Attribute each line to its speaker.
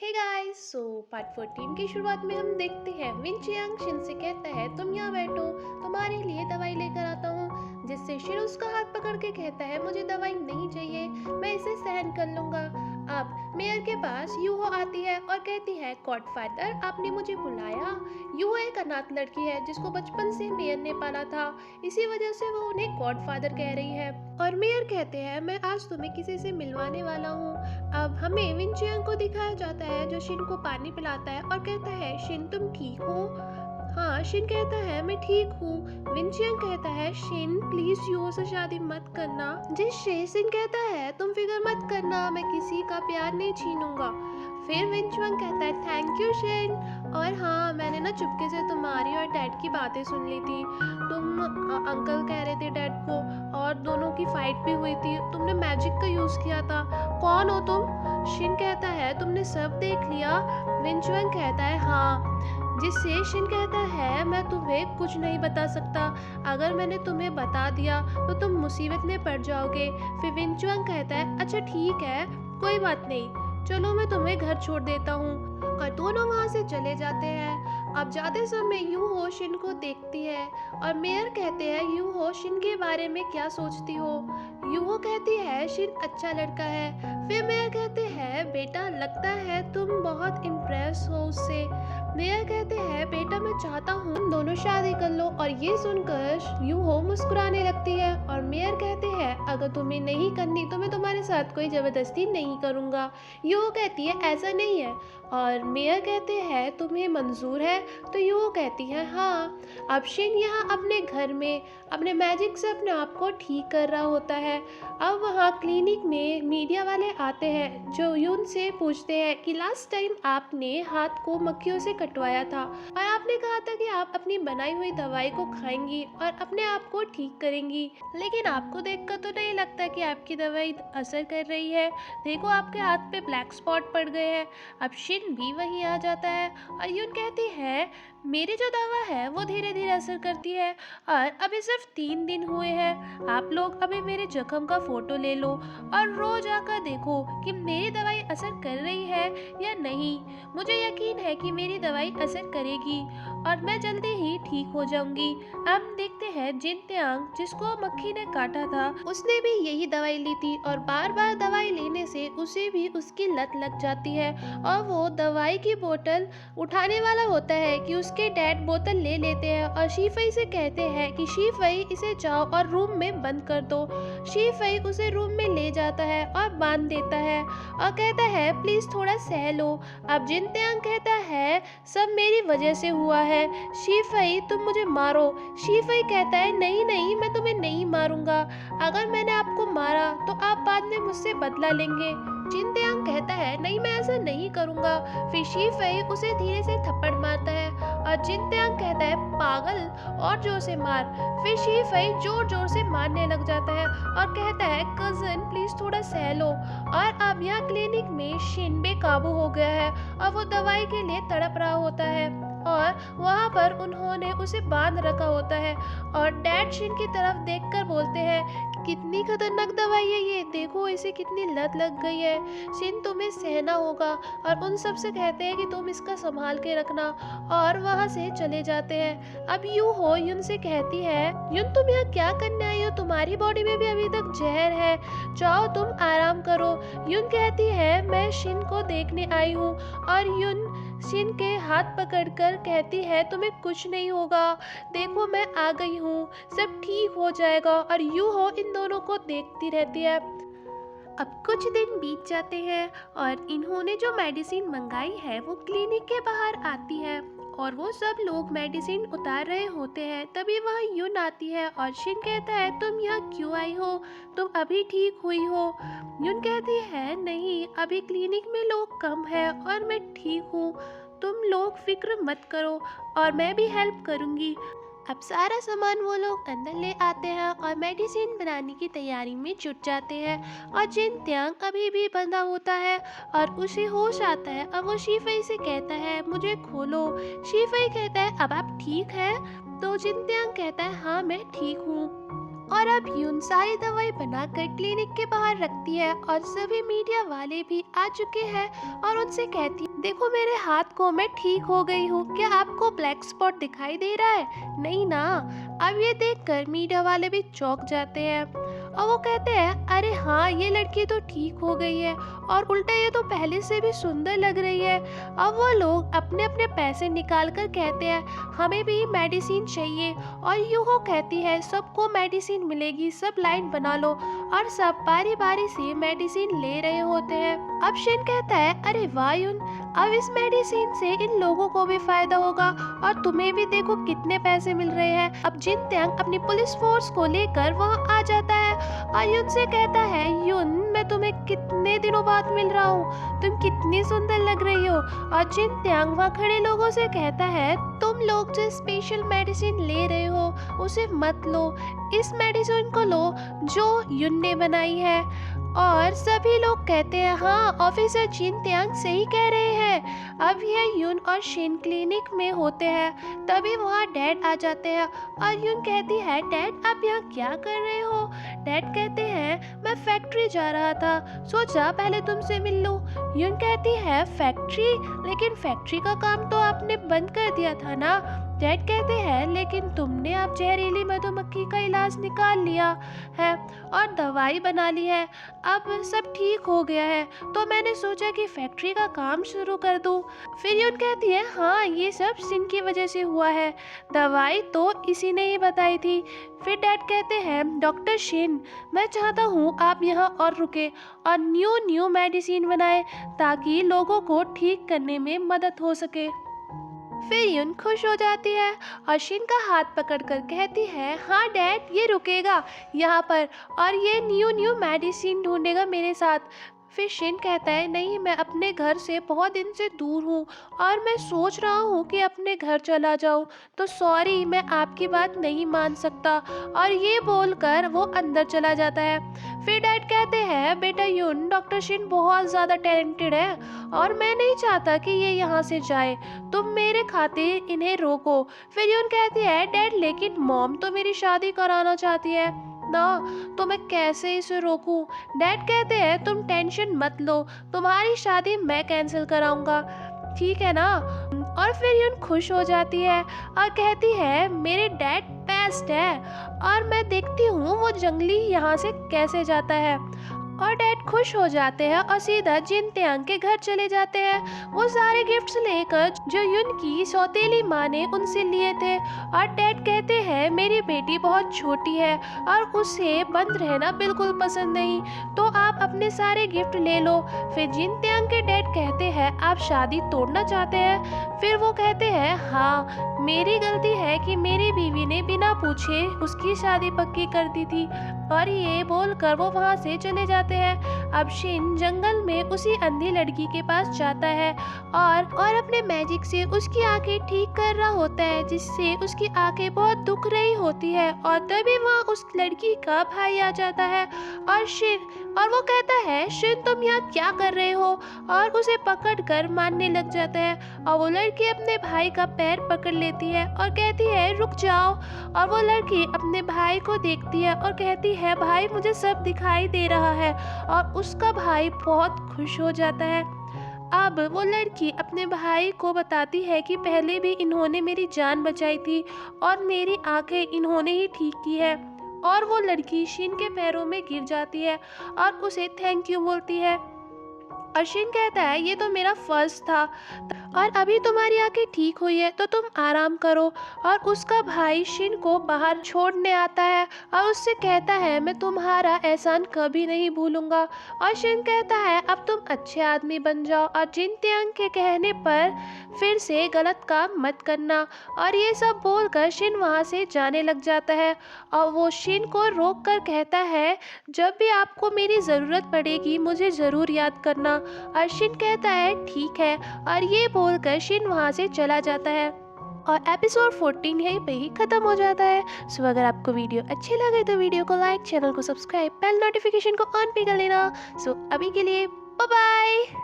Speaker 1: Hey guys, so part 14 की शुरुआत में हम देखते हैं विंचियांग शिन से कहता है तुम यहाँ बैठो, तुम्हारे लिए दवाई लेकर आता हूँ। जिससे शिन उसका हाथ पकड़ के कहता है मुझे दवाई नहीं चाहिए, मैं इसे सहन कर लूँगा। अब मेयर के पास यूहो आती है और कहती है गॉडफादर आपने मुझे बुलाया। यूहो एक अनाथ लड़की है जिसको बचपन से मेयर ने पाला था, इसी वजह से वो उन्हें गॉडफादर कह रही है। और मेयर कहते हैं मैं आज तुम्हें किसी से मिलवाने वाला हूँ। अब हमें विंचियांग को दिखाया जाता है जो शिन को पानी पिलाता है और कहता है शिन तुम ठीक हो। हाँ, शिन कहता है मैं ठीक हूँ। विंचियांग कहता है शिन प्लीज यूहो से शादी मत करना। जिससे शिन कहता है तुम फिक्र मत करना, मैं किसी का प्यार नहीं छीनूंगा। फिर विंचियांग कहता है थैंक यू शिन। और हाँ, मैंने ना चुपके से तुम्हारी और डैड की बातें सुन ली थी। तुम अंकल कह रहे थे डैड को और दोनों की फाइट भी हुई थी, तुमने मैजिक का यूज किया था। कौन हो तुम? शिन कहता है तुमने सब देख लिया। विंचियांग कहता है हाँ। जिससे शिन कहता है मैं तुम्हें कुछ नहीं बता सकता, अगर मैंने तुम्हें बता दिया तो तुम मुसीबत में पड़ जाओगे। फिर विंचियांग कहता है अच्छा ठीक है, कोई बात नहीं, चलो मैं तुम्हें घर छोड़ देता हूँ। और दोनों वहाँ से चले जाते हैं। अब जाते समय यूहो शिन को देखती है और मेयर कहते हैं यूहो शिन के बारे में क्या सोचती हो। यूहो कहती है शिन अच्छा लड़का है। फिर मेयर कहते हैं बेटा लगता है तुम बहुत इम्प्रेस हो उससे। मेयर कहते हैं बेटा मैं चाहता हूँ तुम दोनों शादी कर लो। और ये सुनकर यूहो मुस्कुराने लगती है और मेयर कहते हैं अगर तुम्हें नहीं करनी तो मैं तुम्हारे साथ कोई जबरदस्ती नहीं करूँगा। यूहो कहती है ऐसा नहीं है। और मेयर कहते हैं तुम्हें मंजूर है? तो यूहो कहती है हाँ। अब शिन यहाँ अपने घर में अपने मैजिक से अपने आप को ठीक कर रहा होता है। अब वहाँ क्लिनिक में मीडिया वाले आते हैं जो यून से पूछते हैं कि लास्ट टाइम आपने हाथ को मक्खियों से कटवाया था और आपने कहा था कि आप अपनी बनाई हुई दवाई को खाएंगी और अपने आप को ठीक करेंगी, लेकिन आपको देखकर तो नहीं लगता कि आपकी दवाई असर कर रही है। देखो आपके हाथ पे ब्लैक स्पॉट पड़ गए हैं। अब शिन भी वहीं आ जाता है और यून कहती है मेरी जो दवा है वो धीरे धीरे असर करती है और अभी सिर्फ 3 दिन हुए हैं। आप लोग अभी मेरे जख्म का फोटो ले लो और रोज आकर देखो कि मेरी दवाई असर कर रही है या नहीं। मुझे यकीन है कि मेरी दवाई असर करेगी और मैं जल्दी ही ठीक हो जाऊंगी। अब देखते हैं जिनत्यांग जिसको मक्खी ने काटा था, उसने भी यही दवाई ली थी और बार बार दवाई लेने से उसे भी उसकी लत लग जाती है और वो दवाई की बोतल उठाने वाला होता है कि उसके डैड बोतल ले लेते हैं और शीफई से कहते हैं कि शीफई इसे जाओ और रूम में बंद कर दो। शीफई उसे रूम में ले जाता है और बांध देता है और कहता है प्लीज थोड़ा सह लो। अब जिनत्यांग कहता है सब मेरी वजह से हुआ है, शीफई तुम मुझे मारो। शीफई कहता है नहीं नहीं, मैं तुम्हें नहीं मारूंगा, अगर मैंने आपको मारा तो आप बाद में मुझसे बदला लेंगे। जिनत्यांग कहता है नहीं मैं ऐसा नहीं करूंगा। फिर शीफई उसे धीरे से थप्पड़ मारता है और जिनत्यांग कहता है पागल, और जोर से मार। फिर शीफई जोर जोर से मारने लग जाता है और कहता है कजन प्लीज थोड़ा सह लो। और अब यहाँ क्लिनिक में शिन बेकाबू हो गया है और वो दवाई के लिए तड़प रहा होता है और वहाँ पर उन्होंने उसे बांध रखा होता है। और डैड शिन की तरफ देखकर बोलते हैं कितनी खतरनाक दवाई है ये, देखो इसे कितनी लत लग गई है, शिन तुम्हें सहना होगा। और उन सब से कहते हैं कि तुम इसका संभाल के रखना और वहाँ से चले जाते हैं। अब यूहो यून से कहती है यून तुम यहाँ क्या करने आई हो, तुम्हारी बॉडी में भी अभी तक जहर है, जाओ तुम आराम करो। यून कहती है मैं शिन को देखने आई हूँ और यून शिन के हाथ पकड़कर कहती है तुम्हें कुछ नहीं होगा, देखो मैं आ गई हूँ, सब ठीक हो जाएगा। और यूहो इन दोनों को देखती रहती है। अब कुछ दिन बीत जाते हैं और इन्होंने जो मेडिसिन मंगाई है वो क्लिनिक के बाहर आती है और वो सब लोग मेडिसिन उतार रहे होते हैं। तभी वहाँ यून आती है और शिन कहता है तुम यहाँ क्यों आई हो, तुम अभी ठीक हुई हो? यून कहती है नहीं, अभी क्लिनिक में लोग कम है और मैं ठीक हूँ, तुम लोग फिक्र मत करो और मैं भी हेल्प करूँगी। अब सारा सामान वो लोग अंदर ले आते हैं और मेडिसिन बनाने की तैयारी में जुट जाते हैं। और जिनत्यांग अभी भी बंधा होता है और उसे होश आता है और वो शीफई से कहता है मुझे खोलो। शीफई कहता है अब आप ठीक है? तो जिनत्यांग कहता है हाँ मैं ठीक हूँ। और अब यून सारी दवाई बनाकर क्लिनिक के बाहर रखती है और सभी मीडिया वाले भी आ चुके हैं और उनसे कहती है, देखो मेरे हाथ को, मैं ठीक हो गई हूँ, क्या आपको ब्लैक स्पॉट दिखाई दे रहा है? नहीं ना। अब ये देखकर मीडिया वाले भी चौंक जाते हैं और वो कहते हैं, अरे हाँ, ये लड़की तो ठीक हो गई है और उल्टा ये तो पहले से भी सुंदर लग रही है। अब वो लोग अपने अपने पैसे निकाल कर कहते हैं, हमें भी मेडिसिन चाहिए, और यूहो कहती है, सबको मेडिसिन मिलेगी, सब लाइन बना लो, और सब बारी बारी से मेडिसिन ले रहे होते हैं। अब शिन कहता है, अरे वाह यून, अब इस मेडिसिन से इन लोगों को भी फायदा होगा और तुम्हें भी देखो कितने पैसे मिल रहे हैं। अब जिन त्यांग अपनी पुलिस फोर्स को लेकर वहाँ आ जाता है और यून से कहता है, यून मैं तुम्हें कितने दिनों बाद मिल रहा हूँ, तुम कितनी सुंदर लग रही हो। और जिन त्यांग वहाँ खड़े लोगों से कहता है, तुम लोग जो स्पेशल मेडिसिन ले रहे हो उसे मत लो, इस मेडिसिन को लो जो यून ने बनाई है। और सभी लोग कहते हैं, हाँ ऑफिसर जिन त्यांग सही कह रहे हैं। अब यह यून और शिन क्लिनिक में होते हैं, तभी वहाँ डैड आ जाते हैं और यून कहती है, डैड आप यहाँ क्या कर रहे हो? डैड कहते हैं, मैं फैक्ट्री जा रहा था, सोचा पहले तुमसे मिल लूं। यून कहती है, फैक्ट्री? लेकिन फैक्ट्री का काम तो आपने बंद कर दिया था ना? डैड कहते हैं, लेकिन तुमने अब जहरीली मधुमक्खी का इलाज निकाल लिया है और दवाई बना ली है, अब सब ठीक हो गया है, तो मैंने सोचा कि फैक्ट्री का काम शुरू कर दूं। फिर यून कहती है, हाँ ये सब शिन की वजह से हुआ है, दवाई तो इसी ने ही बताई थी। फिर डैड कहते हैं, डॉक्टर शिन मैं चाहता हूँ आप यहाँ और रुके और न्यू मेडिसिन बनाए ताकि लोगों को ठीक करने में मदद हो सके। फिर यून खुश हो जाती है और शिन का हाथ पकड़कर कहती है, हाँ डैड ये रुकेगा यहाँ पर और ये न्यू मेडिसिन ढूंढेगा मेरे साथ। फिर शिन कहता है, नहीं मैं अपने घर से बहुत दिन से दूर हूँ और मैं सोच रहा हूँ कि अपने घर चला जाऊँ, तो सॉरी मैं आपकी बात नहीं मान सकता। और ये बोलकर वो अंदर चला जाता है। फिर डैड कहते हैं, बेटा यून डॉक्टर शिन बहुत ज़्यादा टैलेंटेड है और मैं नहीं चाहता कि ये यहाँ से जाए, तुम मेरे खातिर इन्हें रोको। फिर यून कहती है, डैड लेकिन मॉम तो मेरी शादी कराना चाहती है ना, तो मैं कैसे इसे रोकूं? डैड कहते हैं, तुम टेंशन मत लो, तुम्हारी शादी मैं कैंसिल कराऊंगा, ठीक है ना? और फिर यून खुश हो जाती है और कहती है, मेरे डैड बेस्ट है और मैं देखती हूँ वो जंगली यहाँ से कैसे जाता है। और डैड खुश हो जाते हैं और सीधा जिन त्यांग के घर चले जाते हैं, वो सारे गिफ्ट्स लेकर जो यून की सौतेली माँ ने उनसे लिए थे। और डैड कहते हैं, मेरी बेटी बहुत छोटी है और उसे बंद रहना बिल्कुल पसंद नहीं, तो आप अपने सारे गिफ्ट ले लो। फिर जिन त्यांग के डैड कहते हैं, आप शादी तोड़ना चाहते हैं? फिर वो कहते हैं, हाँ मेरी गलती है कि मेरी बीवी ने बिना पूछे उसकी शादी पक्की कर दी थी। और ये बोलकर वो वहाँ से चले जाते हैं। अब शिन जंगल में उसी अंधी लड़की के पास जाता है और अपने मैजिक से उसकी आंखें ठीक कर रहा होता है, जिससे उसकी आंखें बहुत दुख रही होती है। और तभी वहाँ उस लड़की का भाई आ जाता है और वो कहता है, शिन तुम यहाँ क्या कर रहे हो? और उसे पकड़कर मारने लग जाता है। और वो लड़की अपने भाई का पैर पकड़ लेती है और कहती है, रुक जाओ। और वो लड़की अपने भाई को देखती है और कहती है, भाई मुझे सब दिखाई दे रहा है। और उसका भाई बहुत खुश हो जाता है। अब वो लड़की अपने भाई को बताती है कि पहले भी इन्होंने मेरी जान बचाई थी और मेरी आंखें इन्होंने ही ठीक की है। और वो लड़की शिन के पैरों में गिर जाती है और उसे थैंक यू बोलती है। और शिन कहता है, ये तो मेरा फर्ज था और अभी तुम्हारी आंखें ठीक हुई है तो तुम आराम करो। और उसका भाई शिन को बाहर छोड़ने आता है और उससे कहता है, मैं तुम्हारा एहसान कभी नहीं भूलूंगा। और शिन कहता है, अब तुम अच्छे आदमी बन जाओ और जिन त्यांग के कहने पर फिर से गलत काम मत करना। और ये सब बोलकर शिन वहाँ से जाने लग जाता है और वो शिन को रोक कर कहता है, जब भी आपको मेरी ज़रूरत पड़ेगी मुझे ज़रूर याद करना। और शिन कहता है, ठीक है। और ये बोलकर शिन वहाँ से चला जाता है और एपिसोड 14 यहीं पे ही खत्म हो जाता है। सो अगर आपको वीडियो अच्छी लगे तो वीडियो को लाइक, चैनल को सब्सक्राइब, बेल नोटिफिकेशन को ऑन पे कर लेना। सो अभी के लिए बाय बाय।